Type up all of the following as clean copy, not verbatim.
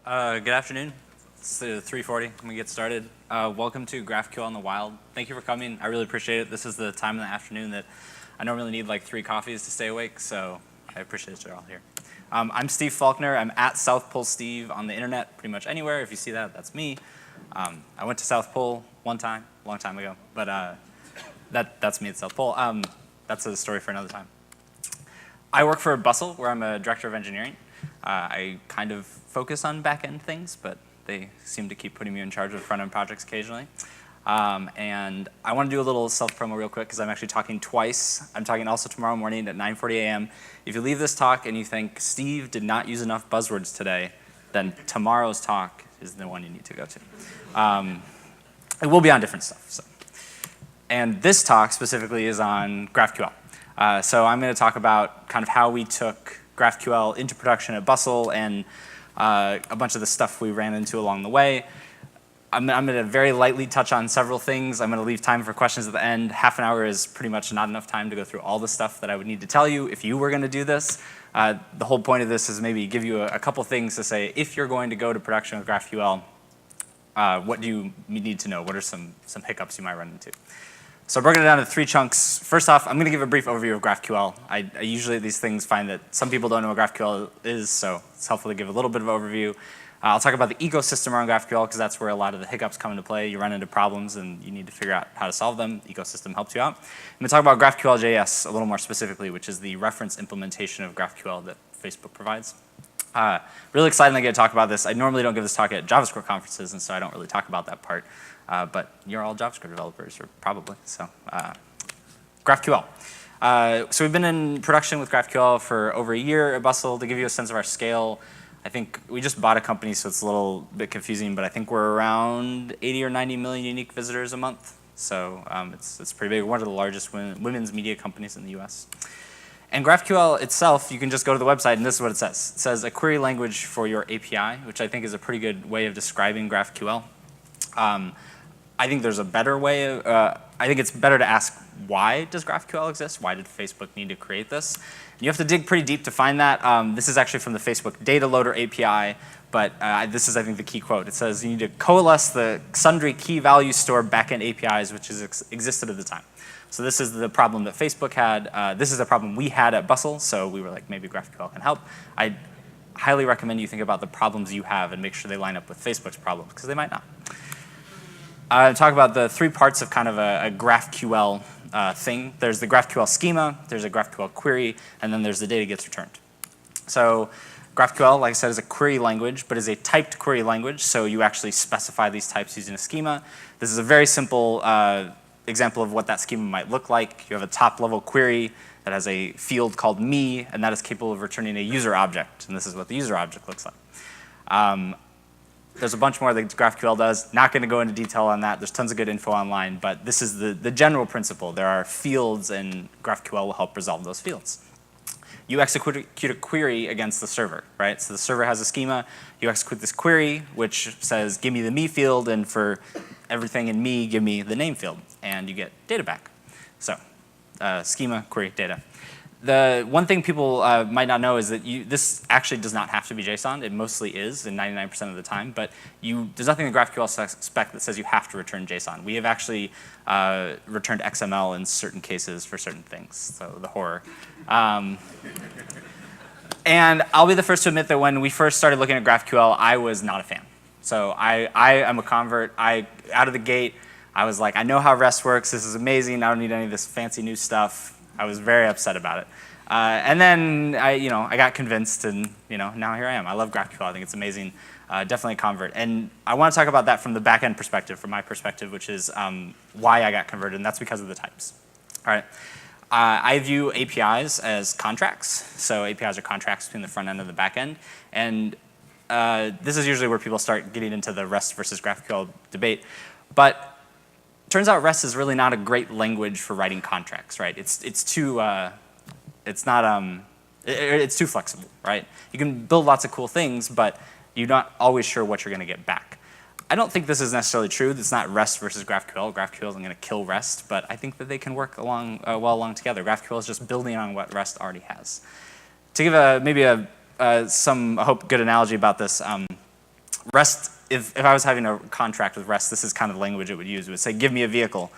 Good afternoon. It's 3:40. I'm going to get started. Welcome to GraphQL in the Wild. Thank you for coming. I really appreciate it. This is the time in the afternoon that I normally need like 3 coffees to stay awake, so I appreciate you're all here. I'm Steve Faulkner. I'm at South Pole Steve on the internet, pretty much anywhere. If you see that, that's me. I went to South Pole one time, a long time ago, but that's me at South Pole. That's a story for another time. I work for Bustle, where I'm a director of engineering. I kind of focus on back-end things, but they seem to keep putting me in charge of front-end projects occasionally. And I want to do a little self-promo real quick because I'm actually talking twice. I'm talking also tomorrow morning at 9:40 a.m. If you leave this talk and you think Steve did not use enough buzzwords today, then tomorrow's talk is the one you need to go to. It will be on different stuff. So. And this talk specifically is on GraphQL. So I'm going to talk about kind of how we took GraphQL into production at Bustle and a bunch of the stuff we ran into along the way. I'm going to very lightly touch on several things. I'm going to leave time for questions at the end. Half an hour is pretty much not enough time to go through all the stuff that I would need to tell you if you were going to do this. The whole point of this is maybe give you a couple things to say if you're going to go to production with GraphQL, what do you need to know? What are some hiccups you might run into? So I've broken it down into 3 chunks. First off, I'm going to give a brief overview of GraphQL. I usually at these things find that some people don't know what GraphQL is, so it's helpful to give a little bit of overview. I'll talk about the ecosystem around GraphQL because that's where a lot of the hiccups come into play. You run into problems and you need to figure out how to solve them. The ecosystem helps you out. I'm going to talk about GraphQL-js a little more specifically, which is the reference implementation of GraphQL that Facebook provides. Really excited to get to talk about this. I normally don't give this talk at JavaScript conferences, and so I don't really talk about that part. But you're all JavaScript developers, or probably. So GraphQL. So we've been in production with GraphQL for over a year at Bustle. To give you a sense of our scale, I think we just bought a company, so it's a little bit confusing, but I think we're around 80 or 90 million unique visitors a month. So it's pretty big. We're one of the largest women's media companies in the US. And GraphQL itself, you can just go to the website, and this is what it says. It says a query language for your API, which I think is a pretty good way of describing GraphQL. I think there's a better way. I think it's better to ask, why does GraphQL exist? Why did Facebook need to create this? And you have to dig pretty deep to find that. This is actually from the Facebook Data Loader API, but this is, I think, the key quote. It says you need to coalesce the sundry key value store backend APIs, which existed at the time. So this is the problem that Facebook had. This is the problem we had at Bustle, so we were like, maybe GraphQL can help. I highly recommend you think about the problems you have and make sure they line up with Facebook's problems, because they might not. Talk about the 3 parts of kind of a GraphQL thing. There's the GraphQL schema, there's a GraphQL query, and then there's the data gets returned. So GraphQL, like I said, is a query language, but is a typed query language, so you actually specify these types using a schema. This is a very simple example of what that schema might look like. You have a top-level query that has a field called me, and that is capable of returning a user object, and this is what the user object looks like. There's a bunch more that GraphQL does. Not going to go into detail on that. There's tons of good info online, but this is the general principle. There are fields, and GraphQL will help resolve those fields. You execute a query against the server, right? So the server has a schema. You execute this query, which says, give me the me field, and for everything in me, give me the name field, and you get data back. So schema, query, data. The one thing people might not know is that this actually does not have to be JSON. It mostly is, in 99% of the time. But there's nothing in the GraphQL spec that says you have to return JSON. We have actually returned XML in certain cases for certain things. So the horror. And I'll be the first to admit that when we first started looking at GraphQL, I was not a fan. So I am a convert. Out of the gate, I was like, I know how REST works. This is amazing. I don't need any of this fancy new stuff. I was very upset about it. And then I got convinced, and now here I am. I love GraphQL. I think it's amazing. Definitely a convert. And I want to talk about that from the back-end perspective, from my perspective, which is why I got converted, and that's because of the types. All right. I view APIs as contracts. So APIs are contracts between the front end and the back end. And this is usually where people start getting into the REST versus GraphQL debate. But turns out REST is really not a great language for writing contracts, right? It's too flexible, right? You can build lots of cool things, but you're not always sure what you're going to get back. I don't think this is necessarily true. It's not REST versus GraphQL. GraphQL isn't going to kill REST, but I think that they can work well along together. GraphQL is just building on what REST already has. To give maybe some good analogy about this, REST, if I was having a contract with REST, this is kind of the language it would use. It would say, give me a vehicle,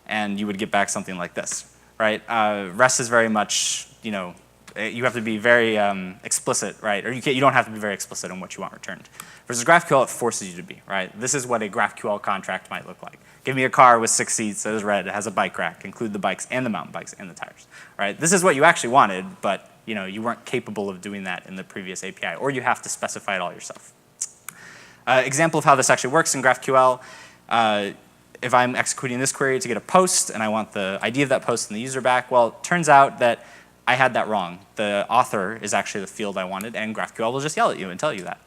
and you would get back something like this, right? REST is very much, you have to be very explicit, right? Or you don't have to be very explicit on what you want returned. Versus GraphQL, it forces you to be, right? This is what a GraphQL contract might look like. Give me a car with 6 seats that is red. It has a bike rack. Include the bikes and the mountain bikes and the tires, right? This is what you actually wanted, but you weren't capable of doing that in the previous API, or you have to specify it all yourself. Example of how this actually works in GraphQL. If I'm executing this query to get a post and I want the ID of that post and the user back, well, it turns out that I had that wrong. The author is actually the field I wanted, and GraphQL will just yell at you and tell you that.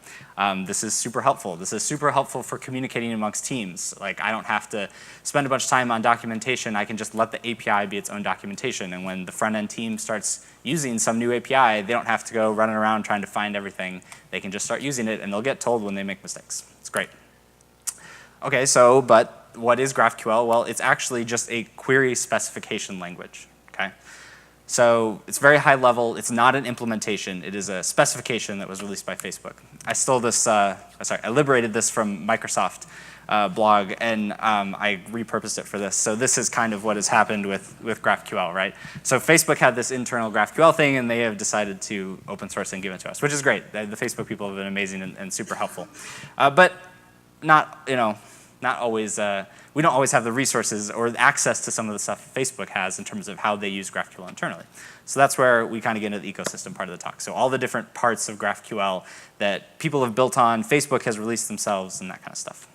This is super helpful. This is super helpful for communicating amongst teams. Like, I don't have to spend a bunch of time on documentation. I can just let the API be its own documentation. And when the front-end team starts using some new API, they don't have to go running around trying to find everything. They can just start using it, and they'll get told when they make mistakes. It's great. OK, but what is GraphQL? Well, it's actually just a query specification language. Okay? So it's very high level. It's not an implementation. It is a specification that was released by Facebook. I stole this, I liberated this from Microsoft blog, and I repurposed it for this. So this is kind of what has happened with GraphQL, right? So Facebook had this internal GraphQL thing, and they have decided to open source and give it to us, which is great. The Facebook people have been amazing and super helpful. But not always. We don't always have the resources or access to some of the stuff Facebook has in terms of how they use GraphQL internally. So that's where we kind of get into the ecosystem part of the talk. So all the different parts of GraphQL that people have built on, Facebook has released themselves, and that kind of stuff.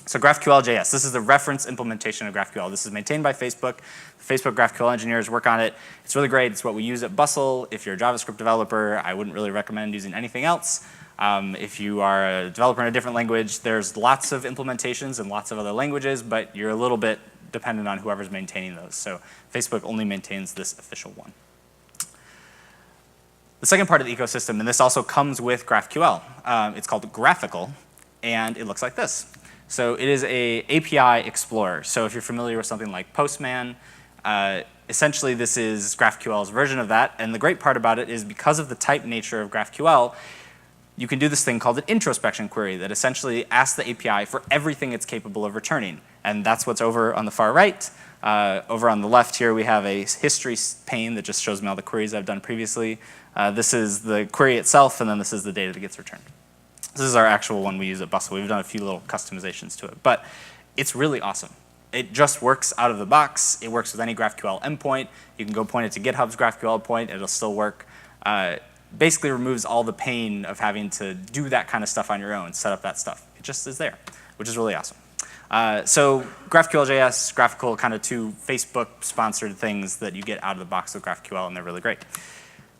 So GraphQL.js, this is the reference implementation of GraphQL. This is maintained by Facebook. The Facebook GraphQL engineers work on it. It's really great. It's what we use at Bustle. If you're a JavaScript developer, I wouldn't really recommend using anything else. If you are a developer in a different language, there's lots of implementations and lots of other languages, but you're a little bit dependent on whoever's maintaining those. So Facebook only maintains this official one. The second part of the ecosystem, and this also comes with GraphQL, it's called Graphical, and it looks like this. So it is a API explorer. So if you're familiar with something like Postman, essentially this is GraphQL's version of that. And the great part about it is because of the type nature of GraphQL, you can do this thing called an introspection query that essentially asks the API for everything it's capable of returning. And that's what's over on the far right. Over on the left here, we have a history pane that just shows me all the queries I've done previously. This is the query itself, and then this is the data that gets returned. This is our actual one we use at Bustle. We've done a few little customizations to it. But it's really awesome. It just works out of the box. It works with any GraphQL endpoint. You can go point it to GitHub's GraphQL point. It'll still work. Basically removes all the pain of having to do that kind of stuff on your own, set up that stuff. It just is there, which is really awesome. So GraphQL.js, Graphical, kind of two Facebook-sponsored things that you get out of the box with GraphQL, and they're really great.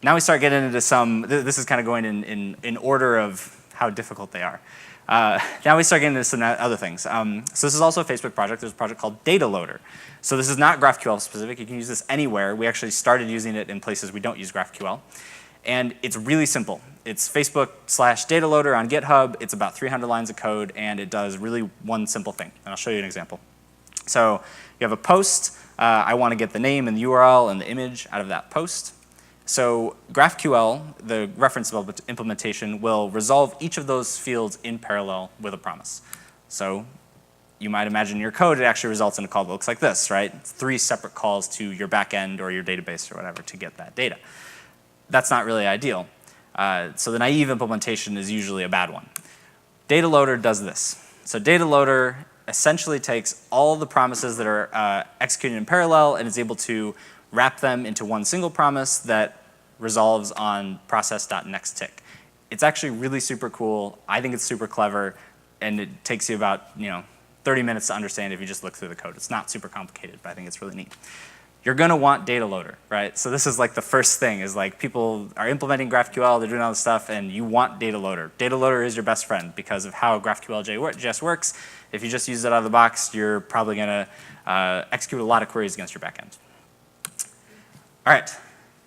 Now we start getting into some, this is kind of going in order of how difficult they are. Now we start getting into some other things. So this is also a Facebook project. There's a project called Data Loader. So this is not GraphQL specific. You can use this anywhere. We actually started using it in places we don't use GraphQL. And it's really simple. It's Facebook/data loader on GitHub. It's about 300 lines of code, and it does really one simple thing. And I'll show you an example. So you have a post. I want to get the name and the URL and the image out of that post. So GraphQL, the reference implementation, will resolve each of those fields in parallel with a promise. So you might imagine in your code, it actually results in a call that looks like this, right? 3 separate calls to your backend or your database or whatever to get that data. That's not really ideal. So the naive implementation is usually a bad one. Data Loader does this. So Data Loader essentially takes all the promises that are executed in parallel and is able to wrap them into one single promise that resolves on process.nextTick. It's actually really super cool. I think it's super clever, and it takes you about 30 minutes to understand if you just look through the code. It's not super complicated, but I think it's really neat. You're going to want Data Loader, right? So this is like the first thing is like people are implementing GraphQL, they're doing all this stuff, and you want Data Loader. Data Loader is your best friend because of how GraphQL-JS works. If you just use it out of the box, you're probably going to execute a lot of queries against your backend. All right,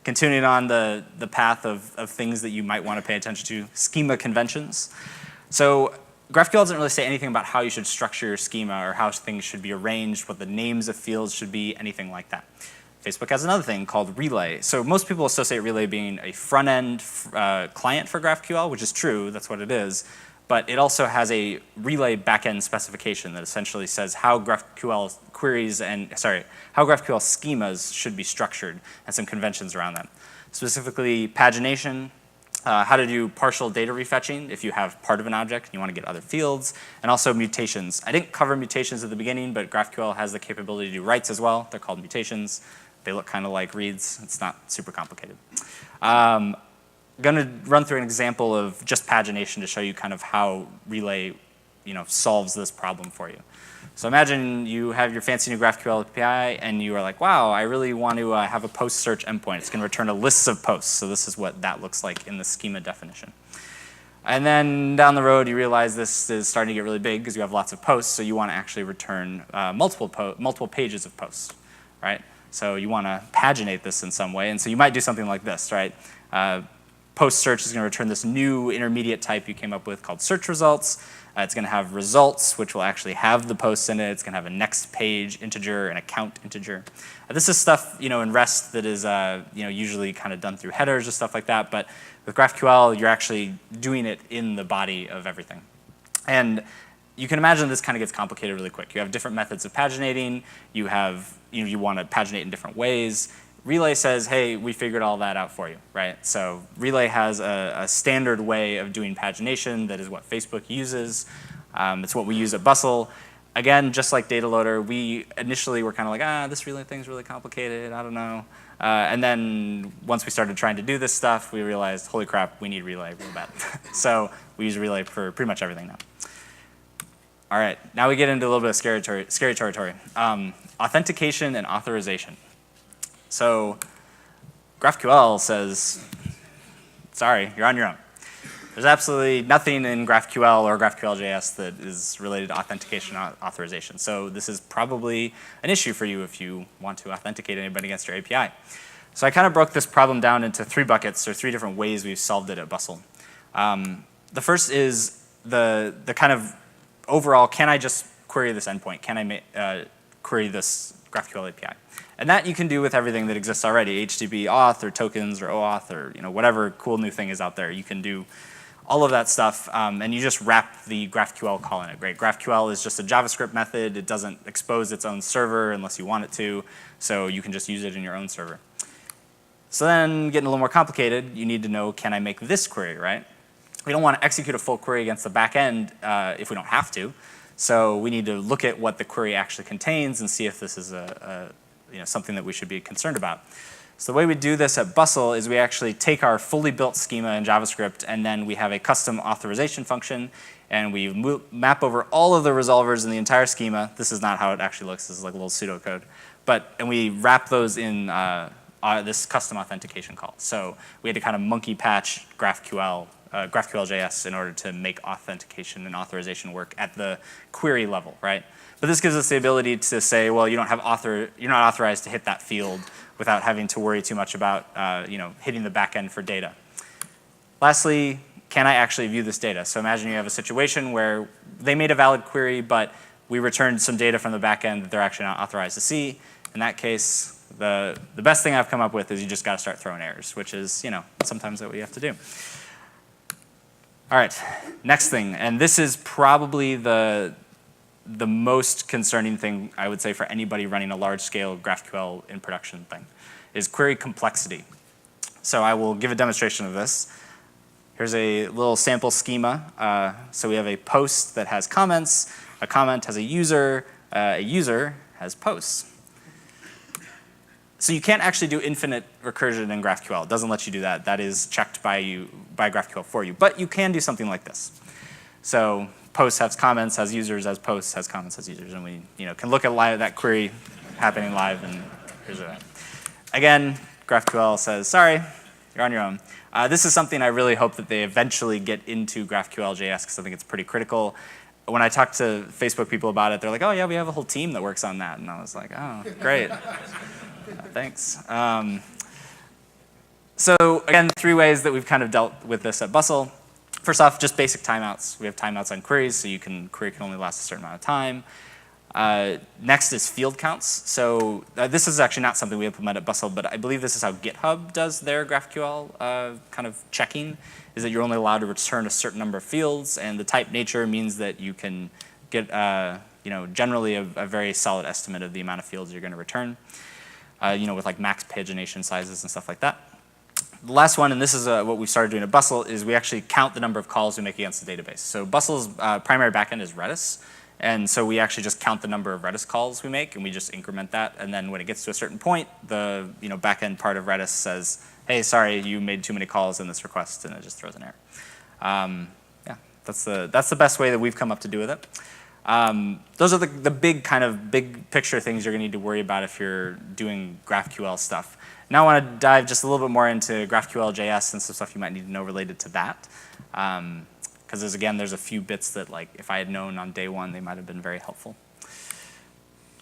continuing on the path of things that you might want to pay attention to, schema conventions. So GraphQL doesn't really say anything about how you should structure your schema or how things should be arranged, what the names of fields should be, anything like that. Facebook has another thing called Relay. So most people associate Relay being a front-end client for GraphQL, which is true, that's what it is. but it also has a relay backend specification that essentially says how GraphQL queries how GraphQL schemas should be structured and some conventions around them. Specifically, pagination, how to do partial data refetching if you have part of an object and you want to get other fields, and also mutations. I didn't cover mutations at the beginning, but GraphQL has the capability to do writes as well. They're called mutations. They look kind of like reads. It's not super complicated. I'm going to run through an example of just pagination to show you kind of how Relay solves this problem for you. So imagine you have your fancy new GraphQL API and you are like, wow, I really want to have a post search endpoint. It's going to return a list of posts. So this is what that looks like in the schema definition. And then down the road, you realize this is starting to get really big because you have lots of posts. So you want to actually return multiple pages of posts, right? So you want to paginate this in some way. And so you might do something like this, right? Post search is going to return this new intermediate type you came up with called search results. It's going to have results, which will actually have the posts in it. It's going to have a next page integer and a count integer. This is stuff in REST that is usually kind of done through headers or stuff like that. But with GraphQL, you're actually doing it in the body of everything. And you can imagine this kind of gets complicated really quick. You have different methods of paginating. You have you want to paginate in different ways. Relay says, hey, we figured all that out for you, right? So Relay has a standard way of doing pagination that is what Facebook uses. It's what we use at Bustle. Again, just like data loader, we initially were kind of like, this Relay thing's really complicated, I don't know. And then once we started trying to do this stuff, we realized, holy crap, we need Relay real bad. So we use Relay for pretty much everything now. All right, now we get into a little bit of scary territory. Authentication and authorization. So GraphQL says, sorry, you're on your own. There's absolutely nothing in GraphQL or GraphQL-js that is related to authentication and authorization. So this is probably an issue for you if you want to authenticate anybody against your API. So I kind of broke this problem down into 3 buckets, or 3 different ways we've solved it at Bustle. The first is the kind of overall, can I just query this endpoint? Can I query this GraphQL API? And that you can do with everything that exists already, HTTP auth or tokens or OAuth or whatever cool new thing is out there. You can do all of that stuff, and you just wrap the GraphQL call in it. Great. GraphQL is just a JavaScript method. It doesn't expose its own server unless you want it to, so you can just use it in your own server. So then, getting a little more complicated, you need to know, can I make this query, right? We don't want to execute a full query against the back end if we don't have to. So we need to look at what the query actually contains and see if this is something that we should be concerned about. So the way we do this at Bustle is we actually take our fully built schema in JavaScript, and then we have a custom authorization function, and we map over all of the resolvers in the entire schema. This is not how it actually looks. This is like a little pseudocode. And we wrap those in this custom authentication call. So we had to kind of monkey patch GraphQL-js in order to make authentication and authorization work at the query level, right? But this gives us the ability to say, well, you're not authorized to hit that field without having to worry too much about hitting the back end for data. Lastly, can I actually view this data? So imagine you have a situation where they made a valid query, but we returned some data from the back end that they're actually not authorized to see. In that case, the best thing I've come up with is you just got to start throwing errors, which is sometimes what you have to do. All right, next thing, and this is probably the most concerning thing I would say for anybody running a large-scale GraphQL in production thing, is query complexity. So I will give a demonstration of this. Here's a little sample schema. So we have a post that has comments, a comment has a user has posts. So you can't actually do infinite recursion in GraphQL. It doesn't let you do that. That is checked by GraphQL for you. But you can do something like this. So post has comments, has users, has posts, has comments, has users, and we can look at that query happening live, and here's that. Again, GraphQL says, sorry, you're on your own. This is something I really hope that they eventually get into GraphQL-js because I think it's pretty critical. When I talk to Facebook people about it, they're like, oh yeah, we have a whole team that works on that. And I was like, oh, great. Thanks. So again, 3 ways that we've kind of dealt with this at Bustle. First off, just basic timeouts. We have timeouts on queries, so query can only last a certain amount of time. Next is field counts. So this is actually not something we implement at Bustle, but I believe this is how GitHub does their GraphQL kind of checking, is that you're only allowed to return a certain number of fields, and the type nature means that you can get generally a very solid estimate of the amount of fields you're going to return, with like max pagination sizes and stuff like that. The last one, and this is what we started doing at Bustle, is we actually count the number of calls we make against the database. So Bustle's primary backend is Redis. And so we actually just count the number of Redis calls we make, and we just increment that. And then when it gets to a certain point, the backend part of Redis says, hey, sorry, you made too many calls in this request, and it just throws an error. Yeah, that's the best way that we've come up to do with it. Those are the big picture things you're going to need to worry about if you're doing GraphQL stuff. Now I want to dive just a little bit more into GraphQL-js and some stuff you might need to know related to that. Because there's a few bits that, like, if I had known on day one, they might have been very helpful.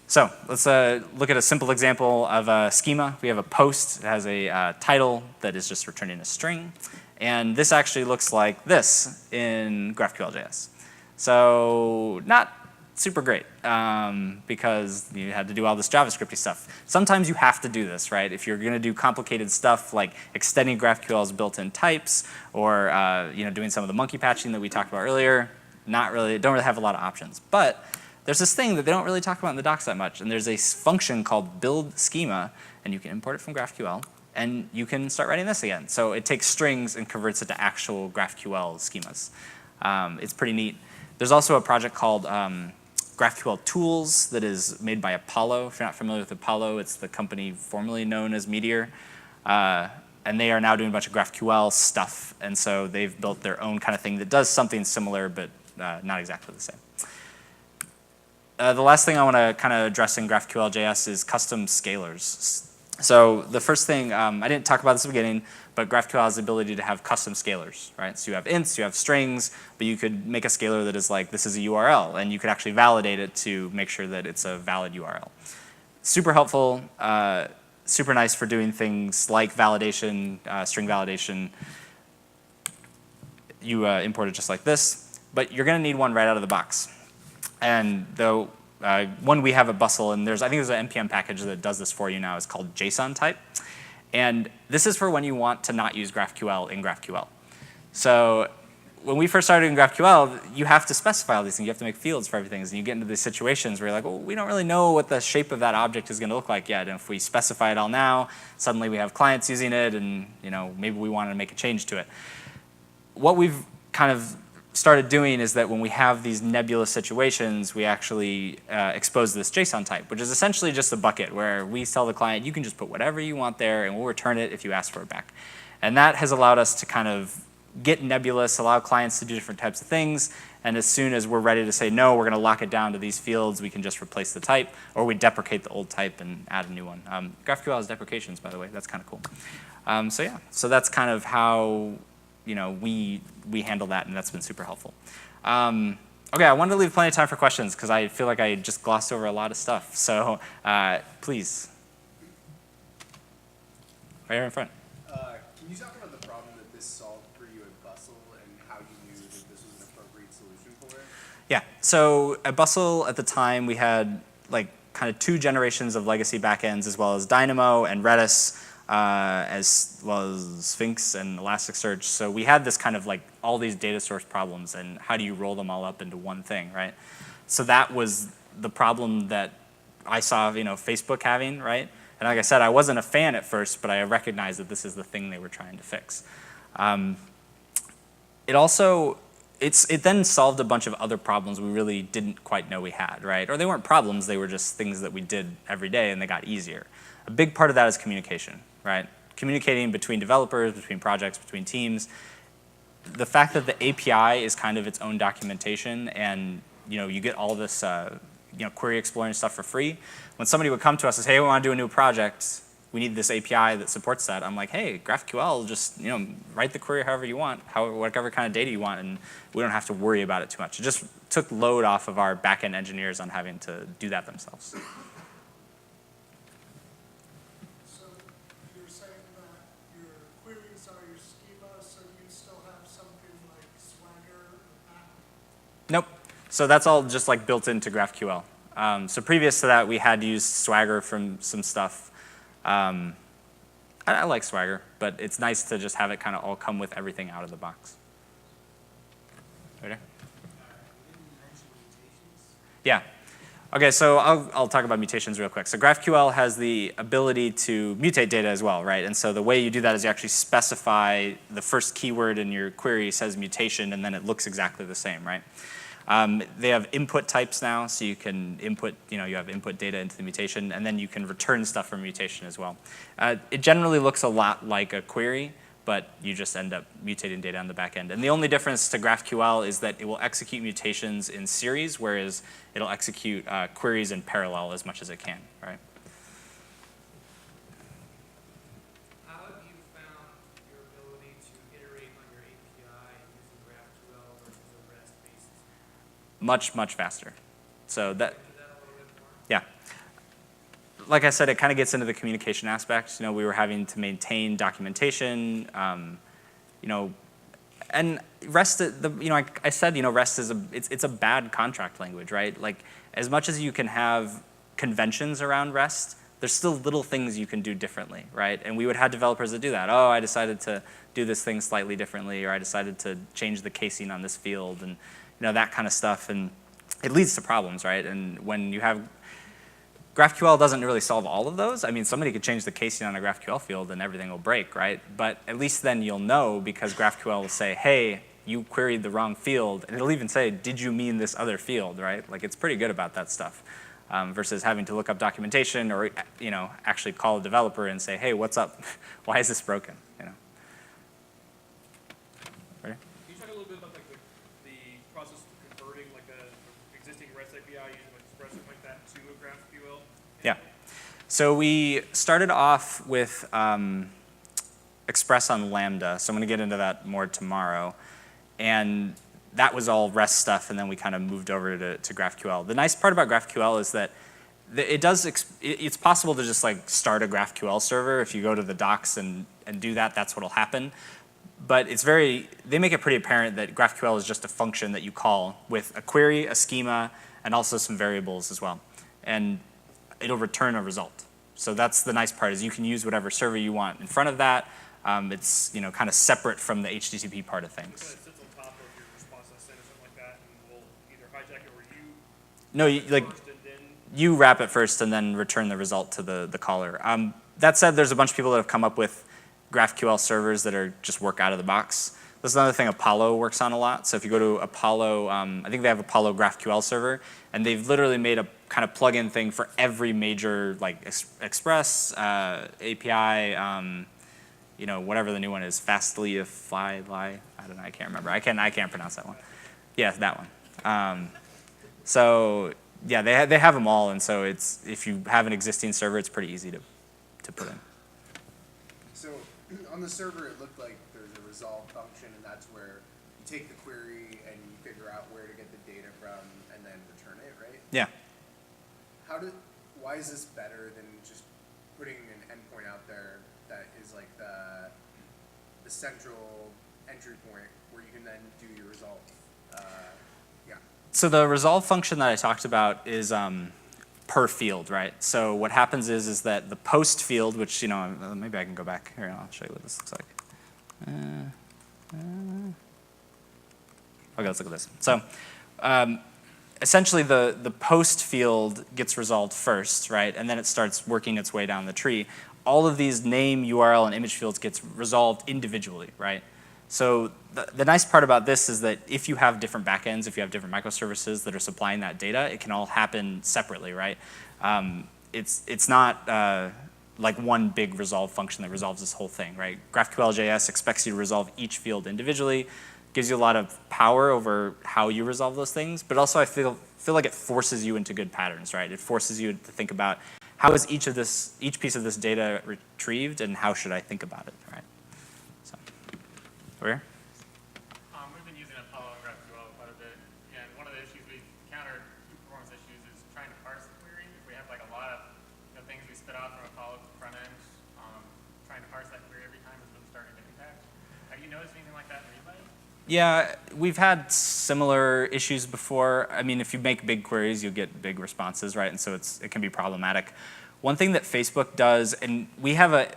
So let's look at a simple example of a schema. We have a post that has a title that is just returning a string. And this actually looks like this in GraphQL-js. So not super great because you had to do all this JavaScript-y stuff. Sometimes you have to do this, right? If you're going to do complicated stuff like extending GraphQL's built-in types or doing some of the monkey patching that we talked about earlier, don't really have a lot of options. But there's this thing that they don't really talk about in the docs that much, and there's a function called build schema, and you can import it from GraphQL, and you can start writing this again. So it takes strings and converts it to actual GraphQL schemas. It's pretty neat. There's also a project called GraphQL Tools that is made by Apollo. If you're not familiar with Apollo, it's the company formerly known as Meteor. And they are now doing a bunch of GraphQL stuff. And so they've built their own kind of thing that does something similar, but not exactly the same. The last thing I want to kind of address in GraphQL-js is custom scalars. So the first thing, I didn't talk about this at the beginning, but GraphQL has the ability to have custom scalars, right? So you have ints, you have strings, but you could make a scalar that is like, this is a URL, and you could actually validate it to make sure that it's a valid URL. Super helpful, super nice for doing things like validation, string validation. You import it just like this, but you're going to need one right out of the box. And the one we have at Bustle, and I think there's an NPM package that does this for you now, is called JSON type. And this is for when you want to not use GraphQL in GraphQL. So when we first started in GraphQL, you have to specify all these things. You have to make fields for everything. And you get into these situations where you're like, well, we don't really know what the shape of that object is going to look like yet. And if we specify it all now, suddenly we have clients using it, and maybe we want to make a change to it. What we've kind of started doing is that when we have these nebulous situations, we actually expose this JSON type, which is essentially just a bucket where we tell the client, you can just put whatever you want there, and we'll return it if you ask for it back. And that has allowed us to kind of get nebulous, allow clients to do different types of things, and as soon as we're ready to say, no, we're going to lock it down to these fields, we can just replace the type, or we deprecate the old type and add a new one. GraphQL has deprecations, by the way. That's kind of cool. So yeah, so that's kind of how we handle that, and that's been super helpful. Okay, I wanted to leave plenty of time for questions because I feel like I just glossed over a lot of stuff. So please. Right here in front. Can you talk about the problem that this solved for you at Bustle and how you knew that this was an appropriate solution for it? Yeah, so at Bustle at the time we had like kind of 2 generations of legacy backends as well as Dynamo and Redis. As well as Sphinx and Elasticsearch. So we had this kind of like all these data source problems, and how do you roll them all up into one thing, right? So that was the problem that I saw, Facebook having, right? And like I said, I wasn't a fan at first, but I recognized that this is the thing they were trying to fix. It then solved a bunch of other problems we really didn't quite know we had, right? Or they weren't problems, they were just things that we did every day and they got easier. A big part of that is communication, right? Communicating between developers, between projects, between teams. The fact that the API is kind of its own documentation, and you get all this query exploring stuff for free. When somebody would come to us and say, hey, we want to do a new project, we need this API that supports that. I'm like, hey, GraphQL, just write the query however you want, whatever kind of data you want, and we don't have to worry about it too much. It just took load off of our backend engineers on having to do that themselves. Nope. So that's all just like built into GraphQL. So previous to that, we had used Swagger from some stuff. I like Swagger, but it's nice to just have it kind of all come with everything out of the box. Ready? Yeah. Okay, so I'll talk about mutations real quick. So GraphQL has the ability to mutate data as well, right? And so the way you do that is you actually specify the first keyword in your query says mutation, and then it looks exactly the same, right? They have input types now, so you can input, you have input data into the mutation, and then you can return stuff from mutation as well. It generally looks a lot like a query, but you just end up mutating data on the back end. And the only difference to GraphQL is that it will execute mutations in series, whereas it'll execute queries in parallel as much as it can, right? How have you found your ability to iterate on your API using GraphQL versus a REST basis? Much, much faster. So that, Can you do that a little bit more? yeah. Like I said, it kind of gets into the communication aspect. We were having to maintain documentation, and REST, I said, REST is it's a bad contract language, right? Like, as much as you can have conventions around REST, there's still little things you can do differently, right? And we would have developers that do that. Oh, I decided to do this thing slightly differently, or I decided to change the casing on this field, and that kind of stuff. And it leads to problems, right? And when you have GraphQL doesn't really solve all of those. I mean, somebody could change the casing on a GraphQL field and everything will break, right? But at least then you'll know, because GraphQL will say, hey, you queried the wrong field. And it'll even say, did you mean this other field, right? Like, it's pretty good about that stuff. Versus having to look up documentation or actually call a developer and say, hey, what's up? Why is this broken? Ready? Can you talk a little bit about like the process of converting like a existing REST API using like Express something like that to a GraphQL? Yeah. So we started off with Express on Lambda. So I'm going to get into that more tomorrow. And that was all REST stuff, and then we kind of moved over to GraphQL. The nice part about GraphQL is that it's possible to just like start a GraphQL server. If you go to the docs and do that, that's what'll happen. But they make it pretty apparent that GraphQL is just a function that you call with a query, a schema, and also some variables as well. And it'll return a result. So that's the nice part, is you can use whatever server you want in front of that. It's kind of separate from the HTTP part of It kind things. of sits on top of your response asset or something like that, and we'll either hijack it or you No, first and then you wrap it first and then return the result to the caller. That said, there's a bunch of people that have come up with GraphQL servers that are just work out of the box. This is another thing Apollo works on a lot. So if you go to Apollo, I think they have Apollo GraphQL server, and they've literally made a kind of plug-in thing for every major like Express, API, whatever the new one is, Fastly, I don't know, I can't remember. I can't pronounce that one. Yeah, that one. So yeah, they have them all, and so if you have an existing server, it's pretty easy to put in. So on the server, it looked like there's a resolve function, and that's where you take the query and you figure out where to get the data from and then return it, right? Yeah. Why is this better than just putting an endpoint out there that is like the central entry point where you can then do your resolve? Yeah. So the resolve function that I talked about is per field, right? So what happens is that the post field, which maybe I can go back here and I'll show you what this looks like. Okay, let's look at this. So essentially the post field gets resolved first, right? And then it starts working its way down the tree. All of these name, URL, and image fields gets resolved individually, right? So the nice part about this is that if you have different backends, if you have different microservices that are supplying that data, it can all happen separately, right? It's not like one big resolve function that resolves this whole thing, right? GraphQL-js expects you to resolve each field individually, gives you a lot of power over how you resolve those things, but also I feel like it forces you into good patterns, right? It forces you to think about how is each piece of this data retrieved, and how should I think about it, right? So, over here. We've been using Apollo and GraphQL quite a bit, and one of the issues we've encountered, performance issues, is trying to parse the query. We have like a lot of things we spit out from Apollo front end. Trying to parse that query every time is really starting to impact. Have you noticed anything like that in anybody? Yeah, we've had similar issues before. I mean, if you make big queries, you'll get big responses, right? And so it can be problematic. One thing that Facebook does, and we have a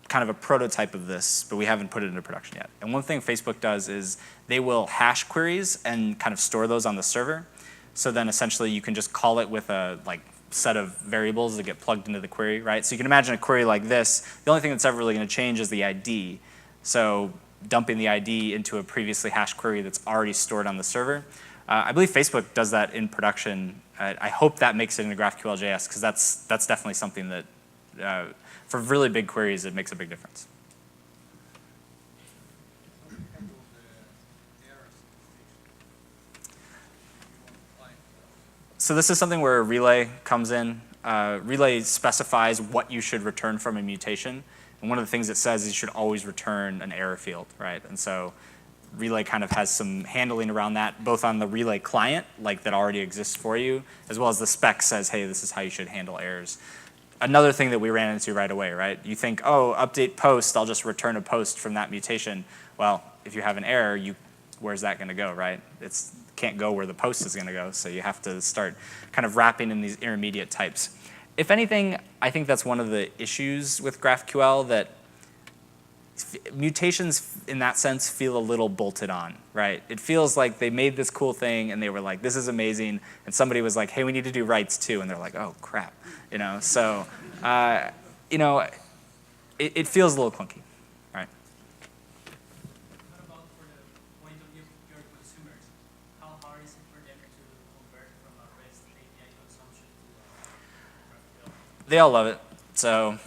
kind of a prototype of this, but we haven't put it into production yet. And one thing Facebook does is they will hash queries and kind of store those on the server. So then essentially you can just call it with a set of variables that get plugged into the query, right? So you can imagine a query like this. The only thing that's ever really going to change is the ID. So dumping the ID into a previously hashed query that's already stored on the server. I believe Facebook does that in production. I hope that makes it into GraphQL-js, because that's definitely something that, for really big queries, it makes a big difference. So this is something where a relay comes in. Relay specifies what you should return from a mutation. And one of the things it says is you should always return an error field, right? And so Relay kind of has some handling around that, both on the Relay client, like that already exists for you, as well as the spec says, hey, this is how you should handle errors. Another thing that we ran into right away, right? You think, oh, update post, I'll just return a post from that mutation. Well, if you have an error, where's that going to go, right? It can't go where the post is going to go, so you have to start kind of wrapping in these intermediate types. If anything, I think that's one of the issues with GraphQL, that mutations in that sense feel a little bolted on, right? It feels like they made this cool thing and they were like, this is amazing, and somebody was like, hey, we need to do writes too, and they're like, oh crap, So, it feels a little clunky, right? What about for the point of view of your consumers? How hard is it for them to convert from a REST API consumption to GraphQL? They all love it. So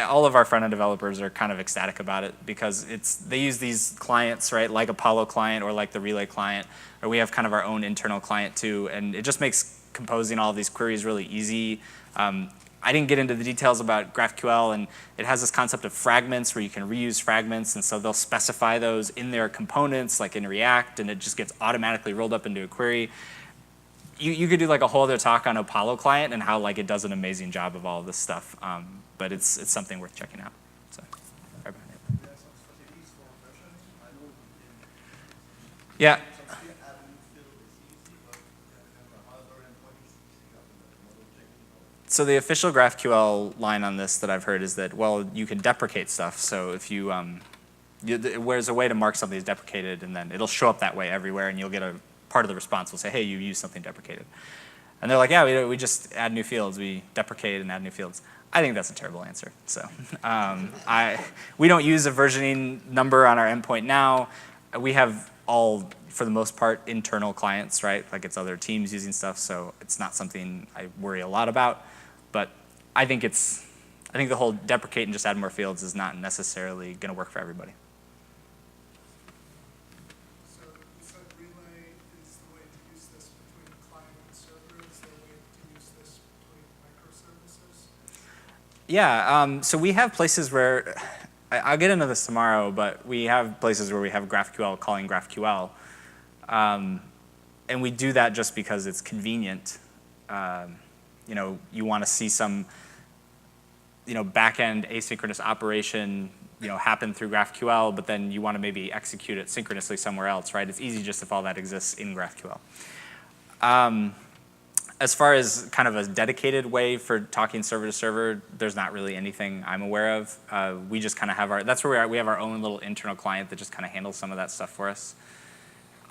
all of our front-end developers are kind of ecstatic about it, because they use these clients, right, like Apollo client or like the Relay client, or we have kind of our own internal client too, and it just makes composing all of these queries really easy. I didn't get into the details about GraphQL, and it has this concept of fragments where you can reuse fragments, and so they'll specify those in their components, like in React, and it just gets automatically rolled up into a query. You could do like a whole other talk on Apollo client and how it does an amazing job of all of this stuff, but it's something worth checking out. So, right behind it. Yeah. So the official GraphQL line on this that I've heard is that, well, you can deprecate stuff. So if there's a way to mark something as deprecated, and then it'll show up that way everywhere, and you'll get a part of the response will say, hey, you used something deprecated. And they're like, yeah, we just add new fields. We deprecate and add new fields. I think that's a terrible answer. So we don't use a versioning number on our endpoint now. We have all, for the most part, internal clients, right? Like it's other teams using stuff, so it's not something I worry a lot about. But I think the whole deprecate and just add more fields is not necessarily going to work for everybody. So you said Relay is the way to use this between client and server. Is there a way to use this between microservices? Yeah, so we have places where, I'll get into this tomorrow, but we have places where we have GraphQL calling GraphQL. And we do that just because it's convenient. You want to see some, backend asynchronous operation, happen through GraphQL, but then you want to maybe execute it synchronously somewhere else, right? It's easy just if all that exists in GraphQL. As far as kind of a dedicated way for talking server to server, there's not really anything I'm aware of. We just kind of have that's where we have our own little internal client that just kind of handles some of that stuff for us.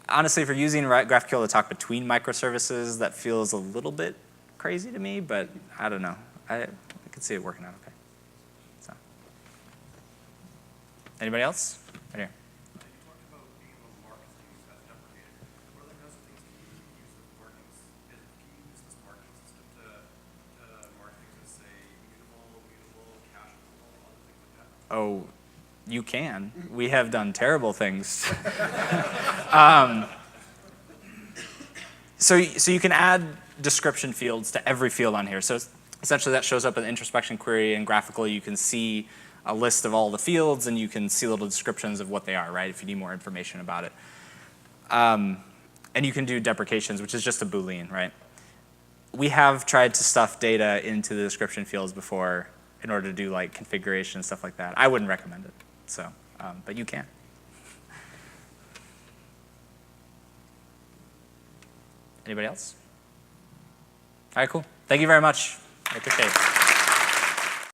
Honestly, if you're using GraphQL to talk between microservices, that feels a little bit crazy to me, but I don't know. I can see it working out okay. So, anybody else? Right here. You talked about being able to mark things as deprecated. What other kinds of things can you use with markings? Can you use this marking system to mark things as, say, mutable, cacheable, other things like that? Oh, you can. We have done terrible things. So you can add description fields to every field on here. So essentially that shows up in the introspection query, and graphically you can see a list of all the fields, and you can see little descriptions of what they are, right, if you need more information about it. And you can do deprecations, which is just a Boolean, right? We have tried to stuff data into the description fields before in order to do configuration and stuff like that. I wouldn't recommend it, so, but you can. Anybody else? All right, cool. Thank you very much. I appreciate it.